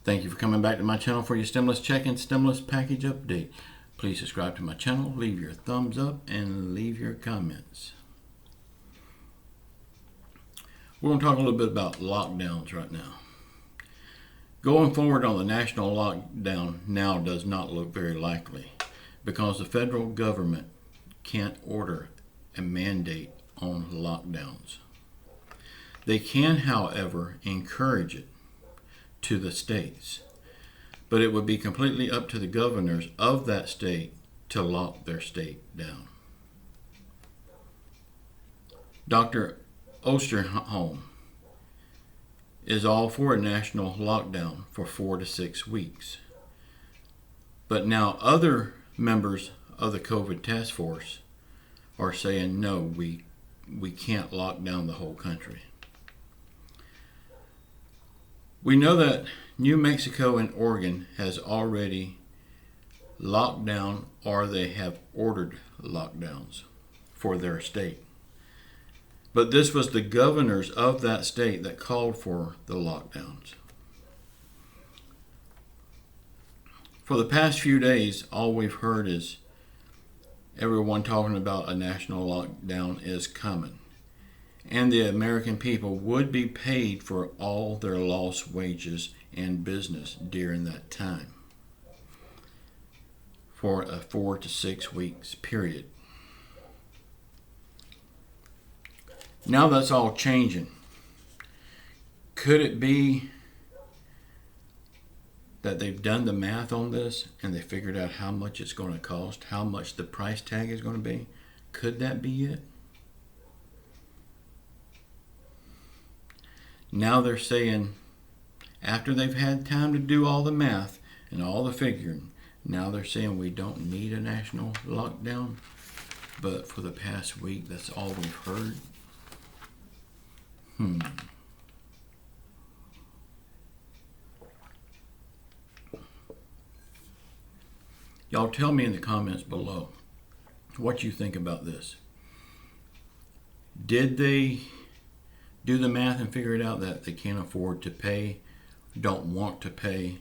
Thank you for coming back to my channel for your stimulus check and stimulus package update. Please subscribe to my channel, leave your thumbs up, and leave your comments. We're going to talk a little bit about lockdowns right now. Going forward on the national lockdown now does not look very likely because the federal government can't order a mandate on lockdowns. They can, however, encourage it to the states, but it would be completely up to the governors of that state to lock their state down. Dr. Osterholm is all for a national lockdown for 4 to 6 weeks. But now other members of the COVID task force are saying, no, we can't lock down the whole country. We know that New Mexico and Oregon has already locked down, or they have ordered lockdowns for their state. But this was the governors of that state that called for the lockdowns. For the past few days, all we've heard is everyone talking about a national lockdown is coming. And the American people would be paid for all their lost wages and business during that time for a 4 to 6 weeks period. Now that's all changing. Could it be that they've done the math on this and they figured out how much it's going to cost, how much the price tag is going to be? Could that be it? Now they're saying, after they've had time to do all the math and all the figuring, now they're saying we don't need a national lockdown. But for the past week, that's all we've heard. Y'all tell me in the comments below what you think about this. Did they do the math and figure it out that they can't afford to pay, don't want to pay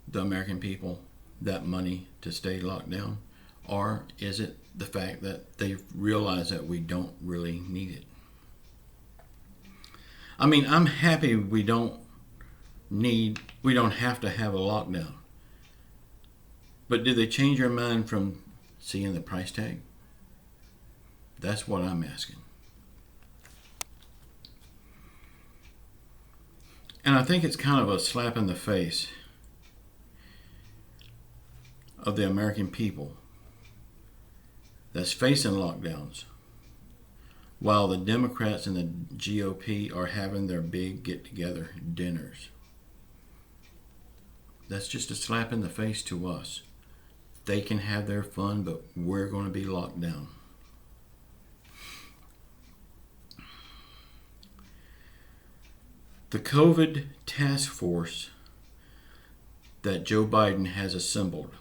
the American people that money to stay locked down? Or is it the fact that they realize that we don't really need it? I mean, I'm happy we don't have to have a lockdown. But did they change their mind from seeing the price tag? That's what I'm asking. And I think it's kind of a slap in the face of the American people that's facing lockdowns while the Democrats and the GOP are having their big get-together dinners. That's just a slap in the face to us. They can have their fun, but we're going to be locked down. The COVID task force that Joe Biden has assembled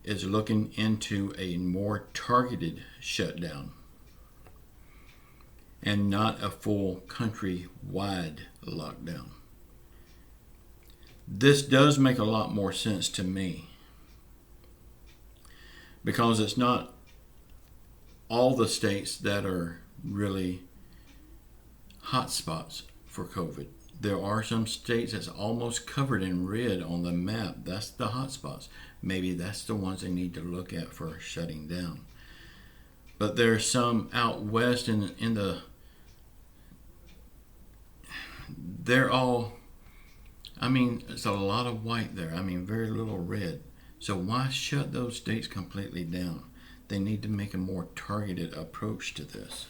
is looking into a more targeted shutdown and not a full country-wide lockdown. This does make a lot more sense to me because it's not all the states that are really hot spots for COVID. There are some states that's almost covered in red on the map. That's the hot spots. Maybe that's the ones they need to look at for shutting down. But there's some out west they're all, it's a lot of white there. Very little red. So why shut those states completely down? They need to make a more targeted approach to this.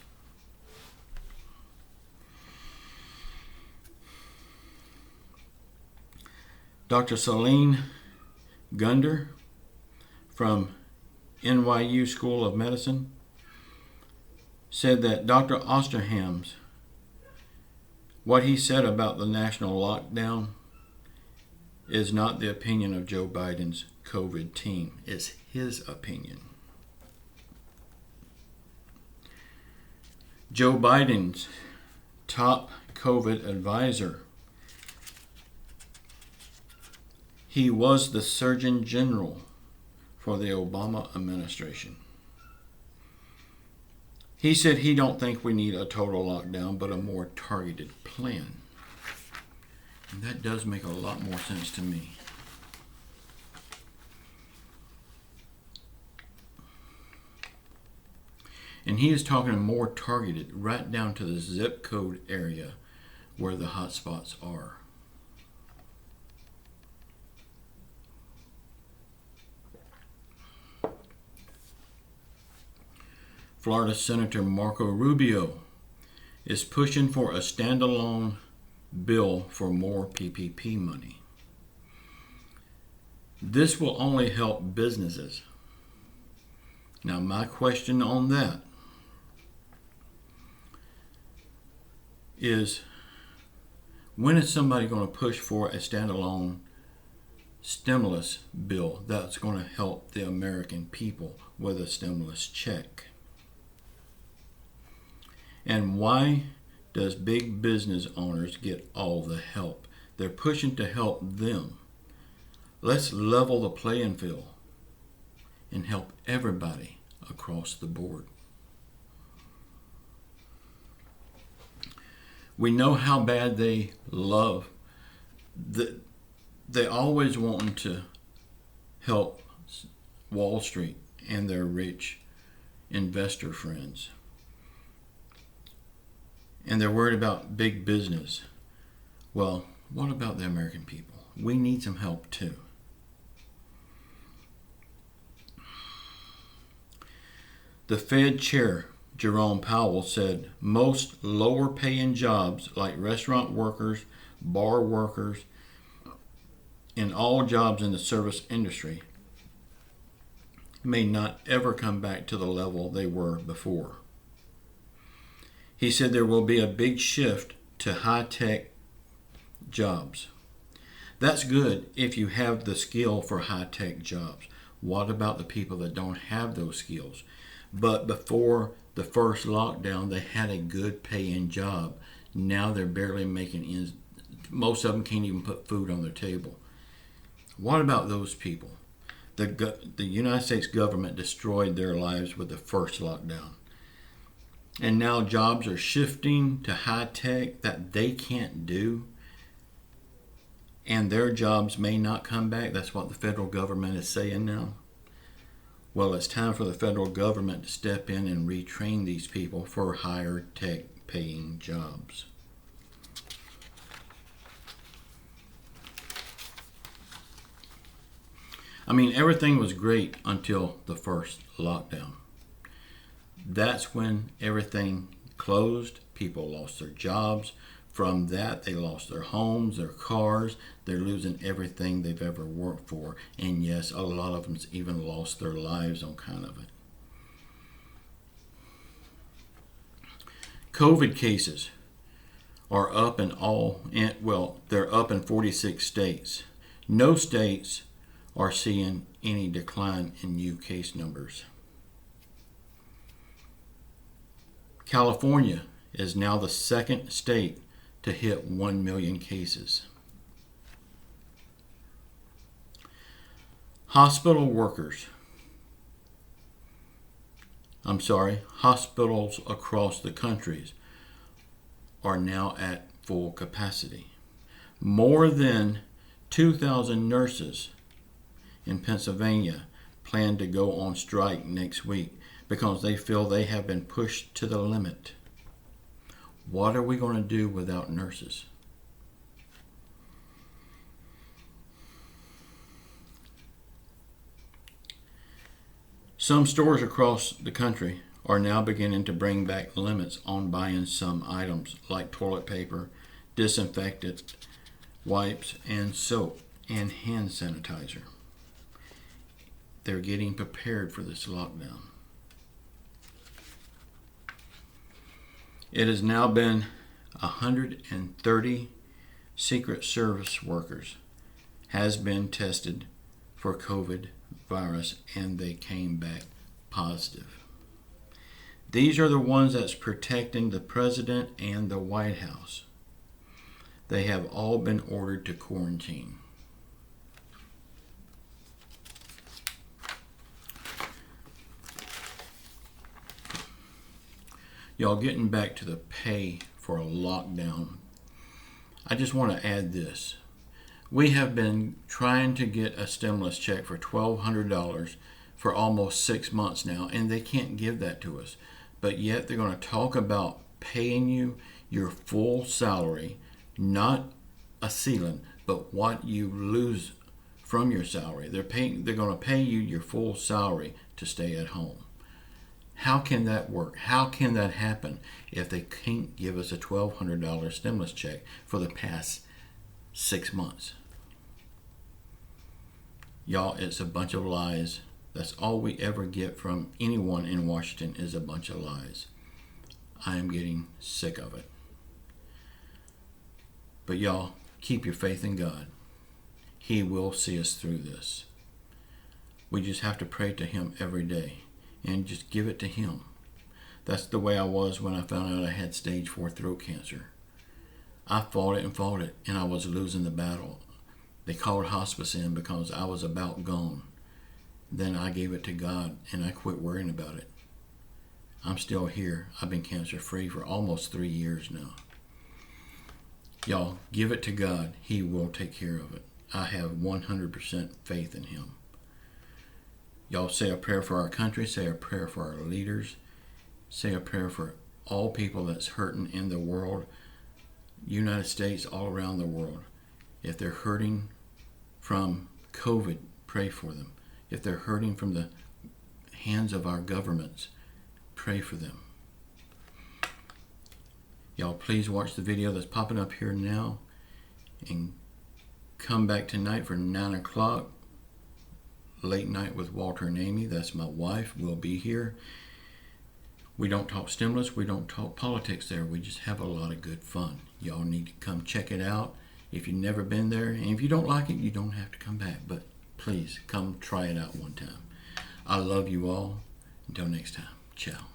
Dr. Celine Gunder from NYU School of Medicine said that Dr. Osterholm's, what he said about the national lockdown is not the opinion of Joe Biden's COVID team. It's his opinion. Joe Biden's top COVID advisor He was the Surgeon General for the Obama administration. He said he don't think we need a total lockdown, but a more targeted plan. And that does make a lot more sense to me. And he is talking more targeted, right down to the zip code area where the hot spots are. Florida Senator Marco Rubio is pushing for a standalone bill for more PPP money. This will only help businesses. Now, my question on that is, when is somebody going to push for a standalone stimulus bill that's going to help the American people with a stimulus check? And why does big business owners get all the help? They're pushing to help them. Let's level the playing field and help everybody across the board. We know how bad they love. They always want to help Wall Street and their rich investor friends. And they're worried about big business. Well, what about the American people? We need some help too. The Fed chair, Jerome Powell, said most lower paying jobs like restaurant workers, bar workers, and all jobs in the service industry may not ever come back to the level they were before. He said there will be a big shift to high-tech jobs. That's good if you have the skill for high-tech jobs. What about the people that don't have those skills? But before the first lockdown, they had a good paying job. Now they're barely making ends. Most of them can't even put food on their table. What about those people? The United States government destroyed their lives with the first lockdown. And now jobs are shifting to high tech that they can't do. And their jobs may not come back. That's what the federal government is saying now. Well, it's time for the federal government to step in and retrain these people for higher tech paying jobs. I mean, everything was great until the first lockdown. That's when everything closed. People lost their jobs. From that, they lost their homes, their cars. They're losing everything they've ever worked for. And yes, a lot of them even lost their lives on account of it. COVID cases are up they're up in 46 states. No states are seeing any decline in new case numbers. California is now the second state to hit 1 million cases. Hospitals across the countries are now at full capacity. More than 2,000 nurses in Pennsylvania plan to go on strike next week because they feel they have been pushed to the limit. What are we going to do without nurses? Some stores across the country are now beginning to bring back limits on buying some items like toilet paper, disinfectant, wipes, and soap, and hand sanitizer. They're getting prepared for this lockdown. It has now been 130 Secret Service workers has been tested for COVID virus and they came back positive. These are the ones that's protecting the president and the White House. They have all been ordered to quarantine. Y'all, getting back to the pay for a lockdown, I just want to add this. We have been trying to get a stimulus check for $1,200 for almost 6 months now, and they can't give that to us. But yet they're going to talk about paying you your full salary, not a ceiling, but what you lose from your salary. They're going to pay you your full salary to stay at home. How can that work? How can that happen if they can't give us a $1,200 stimulus check for the past 6 months? Y'all, it's a bunch of lies. That's all we ever get from anyone in Washington is a bunch of lies. I am getting sick of it. But y'all, keep your faith in God. He will see us through this. We just have to pray to Him every day and just give it to Him. That's the way I was when I found out I had stage 4 throat cancer. I fought it, and I was losing the battle. They called hospice in because I was about gone. Then I gave it to God, and I quit worrying about it. I'm still here. I've been cancer-free for almost 3 years now. Y'all, give it to God. He will take care of it. I have 100% faith in Him. Y'all, say a prayer for our country. Say a prayer for our leaders. Say a prayer for all people that's hurting in the world, United States, all around the world. If they're hurting from COVID, pray for them. If they're hurting from the hands of our governments, pray for them. Y'all, please watch the video that's popping up here now and come back tonight for 9 o'clock. Late night with Walter and Amy. That's my wife. We'll be here. We don't talk stimulus. We don't talk politics there. We just have a lot of good fun. Y'all need to come check it out. If you've never been there, and if you don't like it, you don't have to come back. But please come try it out one time. I love you all. Until next time. Ciao.